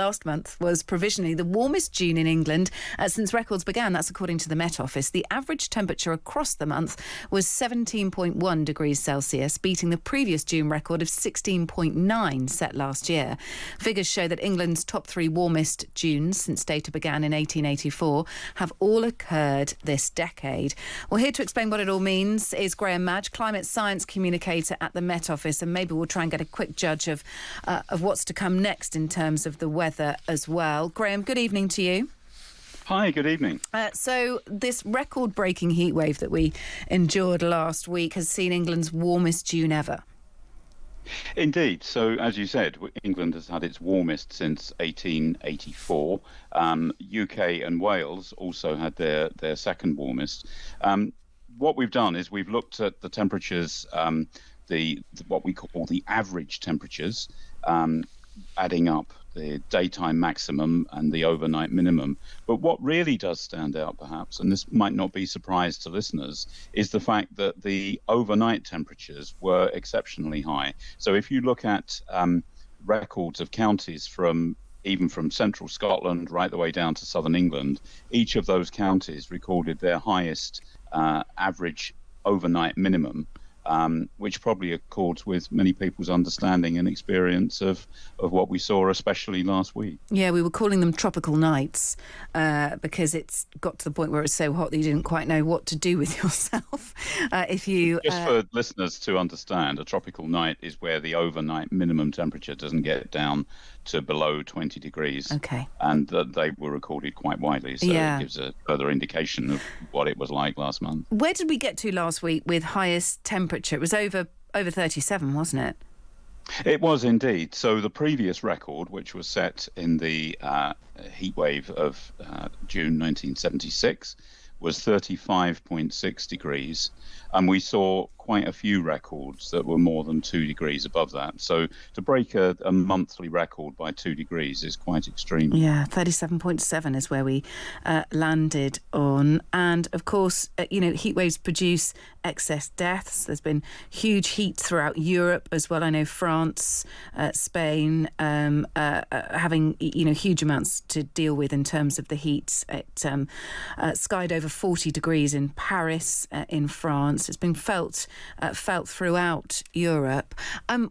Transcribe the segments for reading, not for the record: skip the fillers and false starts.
Last month was provisionally the warmest June in England since records began. That's according to the Met Office. The average temperature across the month was 17.1 degrees Celsius, beating the previous June record of 16.9 set last year. Figures show that England's top three warmest Junes since data began in 1884 have all occurred this decade. Well, here to explain what it all means is Grahame, Madge, climate science communicator at the Met Office, and maybe we'll try and get a quick judge of what's to come next in terms of the weather as well. Grahame, good evening to you. Hi, good evening. So this record-breaking heatwave that we endured last week has seen England's warmest June ever. Indeed. So, as you said, England has had its warmest since 1884. UK and Wales also had their second warmest. What we've done is we've looked at the temperatures, what we call the average temperatures, adding up the daytime maximum and the overnight minimum. But what really does stand out, perhaps, and this might not be a surprise to listeners, is the fact that the overnight temperatures were exceptionally high. So if you look at records of counties even from central Scotland right the way down to southern England, each of those counties recorded their highest average overnight minimum, which probably accords with many people's understanding and experience of what we saw, especially last week. Yeah, we were calling them tropical nights because it's got to the point where it's so hot that you didn't quite know what to do with yourself. Just for listeners to understand, a tropical night is where the overnight minimum temperature doesn't get down to below 20 degrees. Okay. And they were recorded quite widely, so It gives a further indication of what it was like last month. Where did we get to last week with highest temperature? It was over 37, wasn't it? It was indeed. So the previous record, which was set in the heatwave of June 1976, was 35.6 degrees. And we saw quite a few records that were more than 2 degrees above that. So to break a monthly record by 2 degrees is quite extreme. Yeah, 37.7 is where we landed on. And of course, heat waves produce excess deaths. There's been huge heat throughout Europe as well. I know France, Spain, having huge amounts to deal with in terms of the heat. It skied over 40 degrees in Paris, in France. It's been felt throughout Europe.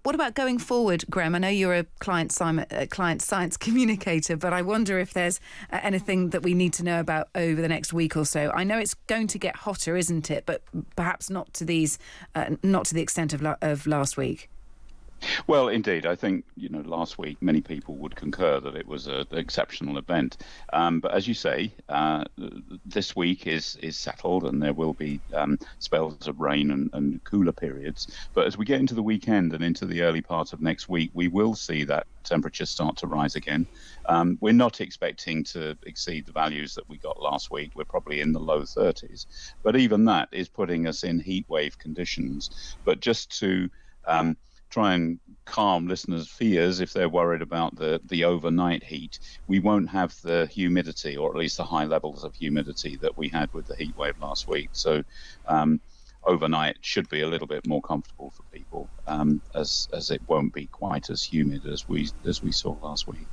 What about going forward, Grahame? I know you're a client science communicator, but I wonder if there's anything that we need to know about over the next week or so. I know it's going to get hotter, isn't it? But perhaps not to the extent of last week. Well, indeed, I think last week many people would concur that it was an exceptional event. But as you say, this week is settled, and there will be spells of rain and cooler periods. But as we get into the weekend and into the early part of next week, we will see that temperature start to rise again. We're not expecting to exceed the values that we got last week. We're probably in the low 30s. But even that is putting us in heat wave conditions. But just to try and calm listeners' fears if they're worried about the overnight heat, we won't have the humidity, or at least the high levels of humidity that we had with the heat wave last week. So overnight should be a little bit more comfortable for people, as it won't be quite as humid as we saw last week.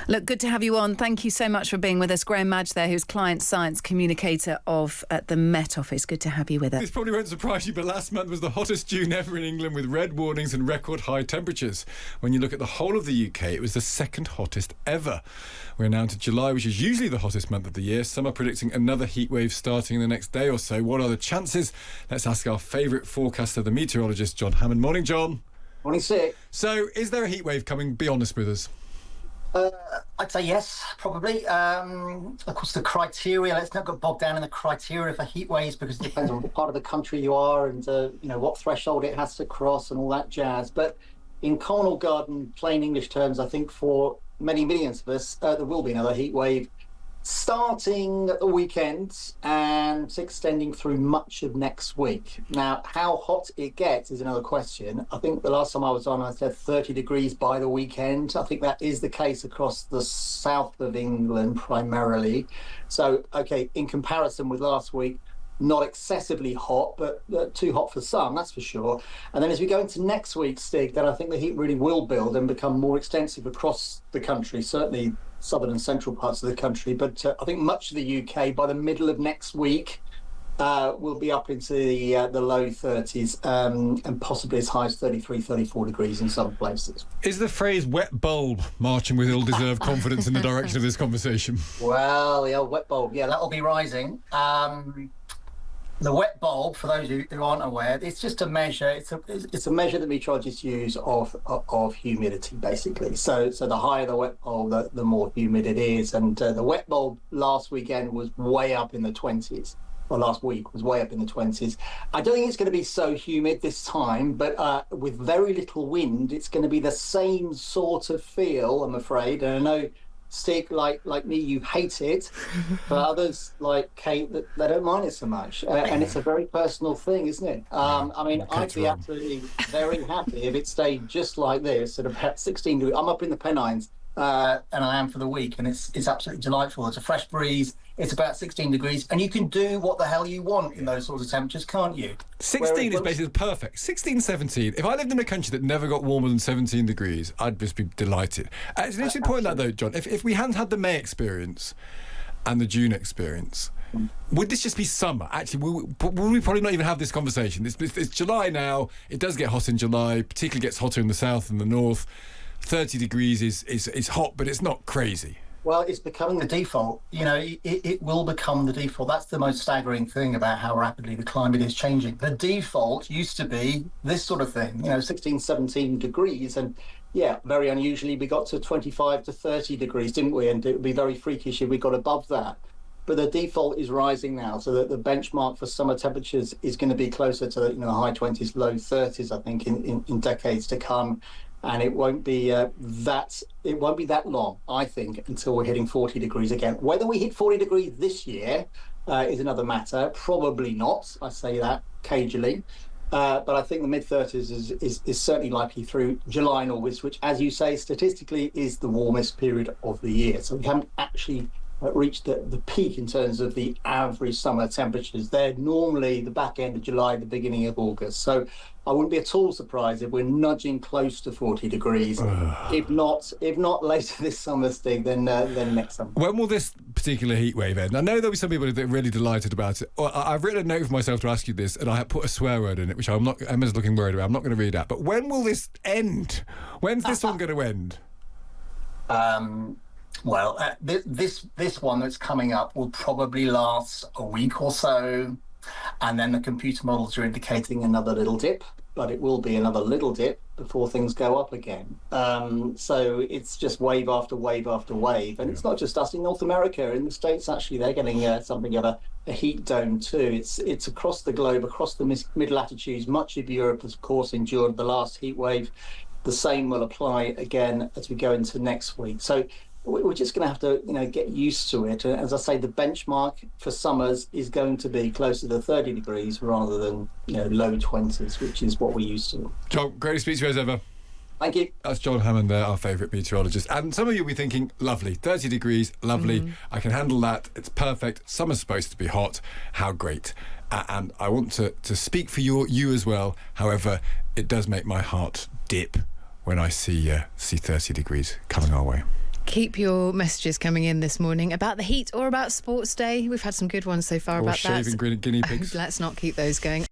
Look, good to have you on. Thank you so much for being with us. Grahame Madge there, who's client science communicator at the Met Office. Good to have you with us. This probably won't surprise you, but last month was the hottest June ever in England, with red warnings and record high temperatures. When you look at the whole of the UK, it was the second hottest ever. We're now into July, which is usually the hottest month of the year. Some are predicting another heat wave starting in the next day or so. What are the chances? Let's ask our favourite forecaster, the meteorologist, John Hammond. Morning, John. Morning, Stig. So, is there a heat wave coming? Be honest with us. I'd say yes, probably. Of course, the criteria, let's not get bogged down in the criteria for heat waves, because it depends on what part of the country you are and what threshold it has to cross and all that jazz. But in common or garden, plain English terms, I think for many millions of us, there will be another heat wave starting at the weekend and extending through much of next week. Now, how hot it gets is another question. I think the last time I was on, I said 30 degrees by the weekend. I think that is the case across the south of England primarily. So, okay, in comparison with last week, not excessively hot, but too hot for some, that's for sure. And then as we go into next week, Stig, then I think the heat really will build and become more extensive across the country, certainly southern and central parts of the country. But I think much of the UK by the middle of next week will be up into the low 30s and possibly as high as 33, 34 degrees in some places. Is the phrase wet bulb marching with ill-deserved confidence in the direction of this conversation? Well, the old wet bulb, yeah, that'll be rising. The wet bulb, for those who aren't aware, it's just a measure. It's a measure that meteorologists use of humidity, basically. So the higher the wet bulb, the more humid it is. And the wet bulb last weekend was way up in the 20s. Or last week was way up in the 20s. I don't think it's going to be so humid this time, but with very little wind, it's going to be the same sort of feel, I'm afraid. And I know, Stig, like me, you hate it. For others, like Kait, they don't mind it so much. And it's a very personal thing, isn't it? I mean, I'd be absolutely very happy if it stayed just like this at about 16 degrees. I'm up in the Pennines, and I am for the week, and it's absolutely delightful. There's a fresh breeze. It's about 16 degrees, and you can do what the hell you want in those sorts of temperatures, can't you? 16 is basically perfect. 16, 17. If I lived in a country that never got warmer than 17 degrees, I'd just be delighted. It's an interesting point, that though, John. If we hadn't had the May experience and the June experience, would this just be summer? Actually, will we probably not even have this conversation? It's July now. It does get hot in July, particularly gets hotter in the south and the north. 30 degrees is hot, but it's not crazy. Well, it's becoming the default. You know, it will become the default. That's the most staggering thing about how rapidly the climate is changing. The default used to be this sort of thing, 16, 17 degrees. And yeah, very unusually, we got to 25 to 30 degrees, didn't we? And it would be very freakish if we got above that. But the default is rising now, so that the benchmark for summer temperatures is going to be closer to the high 20s, low 30s, I think, in decades to come. And it won't be that long, I think, until we're hitting 40 degrees again. Whether we hit 40 degrees this year is another matter. Probably not. I say that cagily. But I think the mid-30s is certainly likely through July and August, which, as you say, statistically is the warmest period of the year. So we haven't actually reached the peak in terms of the average summer temperatures. They're normally the back end of July, the beginning of August. So I wouldn't be at all surprised if we're nudging close to 40 degrees. If not later this summer, Stig, then next summer. When will this particular heat wave end? I know there'll be some people that are really delighted about it. I've written a note for myself to ask you this, and I have put a swear word in it, which Emma's looking worried about. I'm not going to read out. But when will this end? When's this one going to end? Well, this one that's coming up will probably last a week or so, and then the computer models are indicating another little dip, but it will be another little dip before things go up again. So it's just wave after wave after wave, and it's not just us in North America. In the States, actually, they're getting something of a heat dome too. It's across the globe, across the mid-latitudes. Much of Europe, of course, endured the last heat wave. The same will apply again as we go into next week. So we're just going to have to, get used to it. As I say, the benchmark for summers is going to be closer to 30 degrees rather than, low 20s, which is what we're used to. John, great to speak to you as ever. Thank you. That's John Hammond there, our favourite meteorologist. And some of you will be thinking, lovely, 30 degrees, lovely. I can handle that. It's perfect. Summer's supposed to be hot. How great. And I want to speak for you as well. However, it does make my heart dip when I see 30 degrees coming our way. Keep your messages coming in this morning about the heat or about Sports Day. We've had some good ones so far about that. Or shaving guinea pigs. Let's not keep those going.